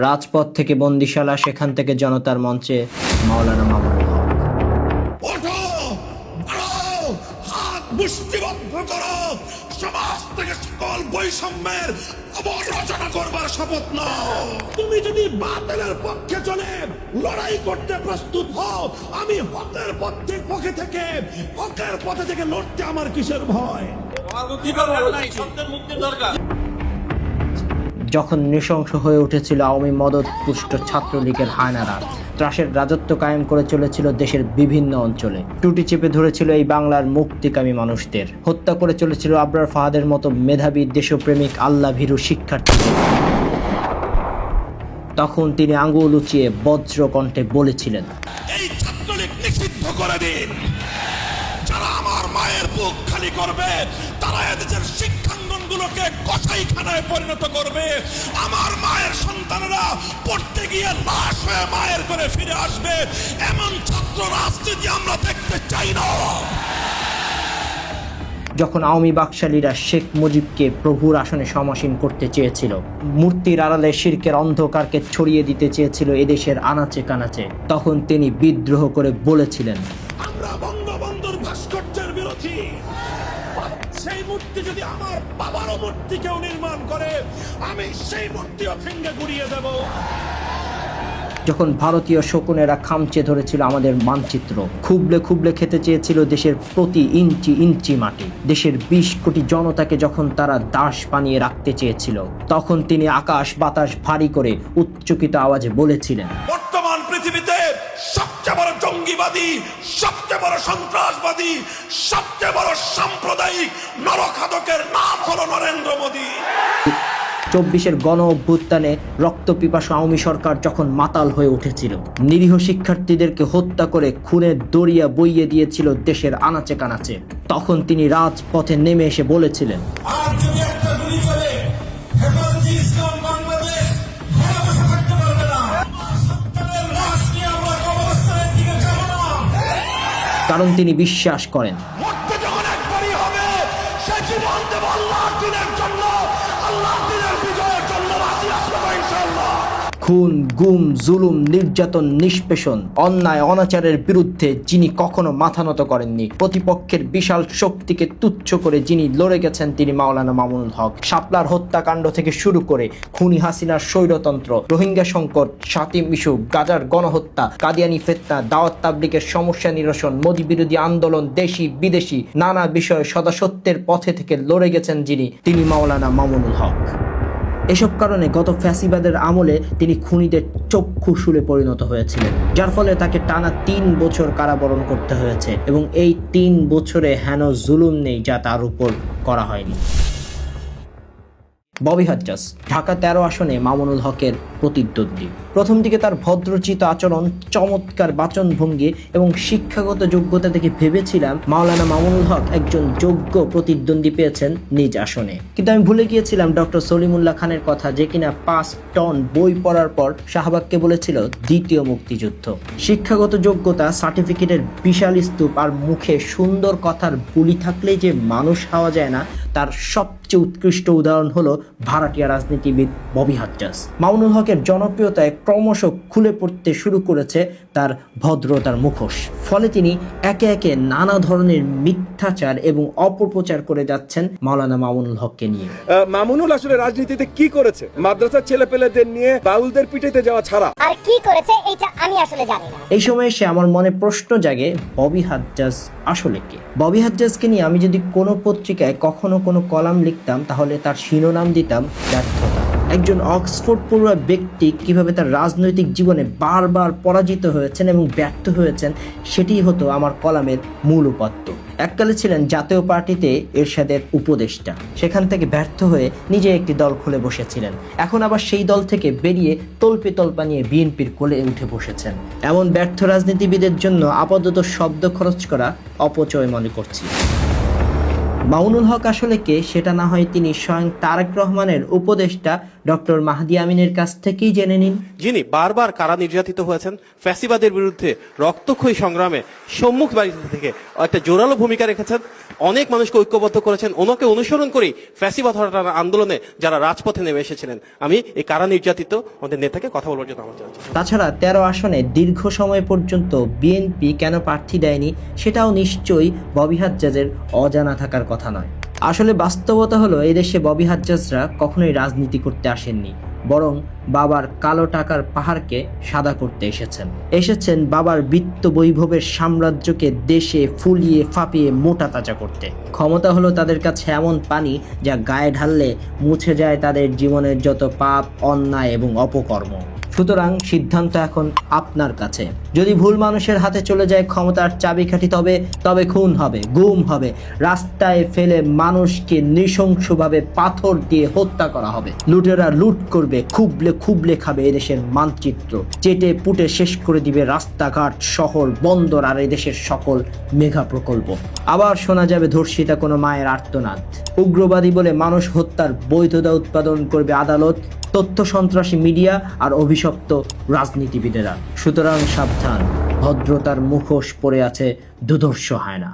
রাজপথ থেকে বন্দিশালা, সেখান থেকে জনতার মঞ্চে মাওলানা মামুনুল হক। ওঠো, দাঁড়াও, হাত মুষ্টিবদ্ধ করো, সমাজ থেকে সকল বৈষম্যের অবমাননা করবার শপথ নাও। তুমি যদি বাতিলের পক্ষে চলে লড়াই করতে প্রস্তুত হও, আমি হকের পক্ষে থেকে লড়তে আমার কিসের ভয়? যখন নৃশংস হয়ে উঠেছিল আওয়ামী মদতপুষ্ট ছাত্রলীগের হায়নারা, ত্রাসের রাজত্ব কায়েম করে চলেছিল দেশের বিভিন্ন অঞ্চলে, টুটি চেপে ধরেছিল এই বাংলার মুক্তিকামী মানুষদের, হত্যা করে চলেছিল আবরার ফাহাদের মতো মেধাবী দেশপ্রেমিক আল্লাহ ভীরু শিক্ষার্থীদের, তখন তিনি আঙ্গুল উঁচিয়ে বজ্র কণ্ঠে বলেছিলেন, এই ছাত্রলীগ নিষিদ্ধ করে দিন। যারা আমার মায়ের বুক খালি করবে, তারা এদেশের শিক্ষাঙ্গনগুলোকে কসাইখানায় পরিণত করবে। আমার মায়ের সন্তানেরা পড়তে গিয়ে লাশ হয়ে মায়ের করে ফিরে আসবে। এমন ছাত্র রাজনীতি আমরা দেখতে চাই না। যখন আওয়ামী বাকশালীরা শেখ মুজিবকে প্রভুর আসনে সমাসীন করতে চেয়েছিল, মূর্তির আড়ালে শিরকের অন্ধকারকে ছড়িয়ে দিতে চেয়েছিল এদেশের আনাচে কানাচে, তখন তিনি বিদ্রোহ করে বলেছিলেন, আমরা বঙ্গবন্ধুর ভাস্কর্যের বিরোধী। সেই মূর্তি যদি আমার বাবারও মূর্তি কেউ নির্মাণ করে, আমি সেই মূর্তিও ভেঙে গুড়িয়ে দেব। যখন ভারতীয় শকুনেরা খামচে ধরেছিল আমাদের মানচিত্র, খুবলে খুবলে খেতে চেয়েছিল দেশের প্রতি ইঞ্চি ইঞ্চি মাটি, দেশের 20 কোটি জনতাকে যখন তারা দাস বানিয়ে রাখতে চেয়েছিল, তখন তিনি আকাশ বাতাস ভারী করে উচ্চকিত আওয়াজে বলেছিলেন, বর্তমান পৃথিবীতে সবচেয়ে বড় জঙ্গিবাদী, সবচেয়ে বড় সন্ত্রাসবাদী, সবচেয়ে বড় সাম্প্রদায়িক নরখাদকের নাম হলো নরেন্দ্র মোদী। 24-এর গণ অভ্যুত্থানে রক্তপিপাসু আওয়ামী সরকার যখন মাতাল হয়ে উঠেছিল, নিরীহ শিক্ষার্থীদেরকে হত্যা করে খুনের দরিয়া বইয়ে দিয়েছিল দেশের আনাচে কানাচে, তখন তিনি রাজপথে নেমে এসে বলেছিলেন, আর যদি একটা গুলি চলে, হেফাজতে ইসলাম বাংলাদেশ ঘরে বসে থাকতে পারবে না। সন্তানের লাশ নিয়ে আমরা কবরস্থানের দিকে যাব না। কারণ তিনি বিশ্বাস করেন মরতে যখন একবারই হবে, সে জীবন দেব আল্লাহর দিনের জন্য, আল্লাহর দিনের বিজয়ের জন্য রাজি আসবো ইনশাআল্লাহ। খুন, গুম, জুলুম, নির্যাতন, নিষ্পেষণ, অন্যায় অনাচারের বিরুদ্ধে যিনি কখনো মাথা নত করেননি, প্রতিপক্ষের বিশাল শক্তিকে তুচ্ছ করে যিনি লড়ে গেছেন, তিনি মাওলানা মামুনুল হক। শাপলার হত্যাকাণ্ড থেকে শুরু করে খুনি হাসিনার স্বৈরতন্ত্র, রোহিঙ্গা সংকট, শাতিম ইস্যু, গাজার গণহত্যা, কাদিয়ানি ফিতনা, দাওয়াত তাবলীগের সমস্যা নিরসন, মোদী বিরোধী আন্দোলন, দেশি বিদেশি নানা বিষয়ে সদা সত্যের পথে থেকে লড়ে গেছেন যিনি, তিনি মাওলানা মামুনুল হক। এসব কারণে গত ফ্যাসিবাদের আমলে তিনি খুনিদের চক্ষু শুলে পরিণত হয়েছিলেন, যার ফলে তাকে টানা 3 বছর কারাবরণ করতে হয়েছে, এবং এই 3 বছরে হেন জুলুম নেই যা তার উপর করা হয়নি। ববি হাজ্জাজ ঢাকা 13 আসনে মামুনুল হকের প্রতিদ্বন্দ্বী। প্রথম দিকে তার ভদ্রচিত আচরণ, চমৎকার বাচনভঙ্গি এবং শিক্ষাগত যোগ্যতা থেকে ভেবেছিলাম মাওলানা মামুনুল হক একজন যোগ্য প্রতিদ্বন্দ্বী পেয়েছেন নিজ আসনে, কিন্তু আমি ভুলে গিয়েছিলাম ডক্টর সলিমুল্লাহ খানের কথা, যে কিনা 5 টন বই পড়ার পর শাহবাগকে বলেছিল দ্বিতীয় মুক্তিযুদ্ধ। শিক্ষাগত যোগ্যতা, সার্টিফিকেটের বিশাল স্তূপ আর মুখে সুন্দর কথার বুলি থাকলেই যে মানুষ হওয়া যায় না, তার সবচেয়ে উৎকৃষ্ট উদাহরণ হলো ভাড়াটিয়া রাজনীতিবিদ ববি হাজ্জাজ। মামুনুল হকের জনপ্রিয়তায় ক্রমশ খুলে পড়তে শুরু করেছে তার ভদ্রতার মুখোশ, ফলে তিনি একে একে নানা ধরনের মিথ্যাচার এবং অপপ্রচার করে যাচ্ছেন মাওলানা মামুনুল হককে নিয়ে। মামুনুল আসলে রাজনীতিতে কি করেছে? মাদ্রাসার ছেলেপেলেদের নিয়ে বাউলদের পিটাইতে যাওয়া ছাড়া আর কি করেছে এটা আমি আসলে জানি না। এই সময় এসে আমার মনে প্রশ্ন জাগে, ববি হাজ্জাজ আসলে কে? ববি হাজ্জাজকে নিয়ে আমি যদি কোনো পত্রিকায় কখনো কোনো কলাম লিখতাম, তাহলে তার শিরোনাম দিতাম ব্যর্থতা। একজন অক্সফোর্ড পড়ুয়া ব্যক্তি কিভাবে তার রাজনৈতিক জীবনে বারবার পরাজিত হয়েছেন এবং ব্যর্থ হয়েছেন, সেটিই হতো আমার কলামের মূল উপাত্ত। এককালে ছিলেন জাতীয় পার্টিতে এরশাদের উপদেষ্টা, সেখান থেকে ব্যর্থ হয়ে নিজে একটি দল খুলে বসেছিলেন, এখন আবার সেই দল থেকে বেরিয়ে তল্পে তল্পা নিয়ে বিএনপির কোলে উঠে বসেছেন। এমন ব্যর্থ রাজনীতিবিদের জন্য আপাতত শব্দ খরচ করা অপচয় মনে করছি। মামুনুল হক আসলে কে সেটা না হয় তিনি স্বয়ং তারেক রহমানের উপদেষ্টা ডক্টর মাহদি আমিনের কাছ থেকেই জেনে নিন। যিনি বারবার কারা নির্যাতিত হয়েছেন, ফ্যাসিবাদের বিরুদ্ধে রক্তক্ষয়ী সংগ্রামে সম্মুখ বাড়িতে থেকে একটা জোরালো ভূমিকা রেখেছেন, অনেক মানুষকে ঐক্যবদ্ধ করেছেন। ওনাকে অনুসরণ করেই ফ্যাসিবাদ হটানোর আন্দোলনে যারা রাজপথে নেমে এসেছিলেন। আমি এই কারা নির্যাতিত ওদের নেতাকে কথা বলার জন্য আমার চাচ্ছি। তাছাড়া 13 আসনে দীর্ঘ সময় পর্যন্ত বিএনপি কেন প্রার্থী দেয়নি সেটাও নিশ্চয়ই ববি হাজ্জাজের অজানা থাকার কথা নয়। আসলে বাস্তবতা হলো এই দেশে ববি হাজ্জাজরা কখনোই রাজনীতি করতে আসেননি, বরং বাবার কালো টাকার পাহাড়কে সাদা করতে এসেছেন বাবার বিত্ত বৈভবের সাম্রাজ্যকে দেশে ফুলিয়ে ফাঁপিয়ে মোটা তাজা করতে। ক্ষমতা হলো তাদের কাছে এমন পানি যা গায়ে ঢাললে মুছে যায় তাদের জীবনের যত পাপ, অন্যায় এবং অপকর্ম। সুতরাং সিদ্ধান্ত এখন আপনার কাছে। যদি ভুল মানুষের হাতে চলে যায় ক্ষমতার চাবিকাঠি, তবে খুন হবে, গুম হবে, রাস্তায় ফেলে মানুষকে নৃশংসভাবে পাথর দিয়ে হত্যা করা হবে। লুটেরা লুট করবে, খুবলে খাবে এদেশের মানচিত্র, চেটে পুটে শেষ করে দিবে রাস্তাঘাট, শহর, বন্দর আর এদেশের সকল মেগা প্রকল্প। আবার শোনা যাবে ধর্ষিতা কোনো মায়ের আর্তনাদ। উগ্রবাদী বলে মানুষ হত্যার বৈধতা উৎপাদন করবে আদালত, তথ্য সন্ত্রাসী মিডিয়া আর অভিশপ্ত রাজনীতিবিদেরা। সুতরাং সাবধান, ভদ্রতার মুখোশ পরে আছে দুর্ধর্ষ হায়না।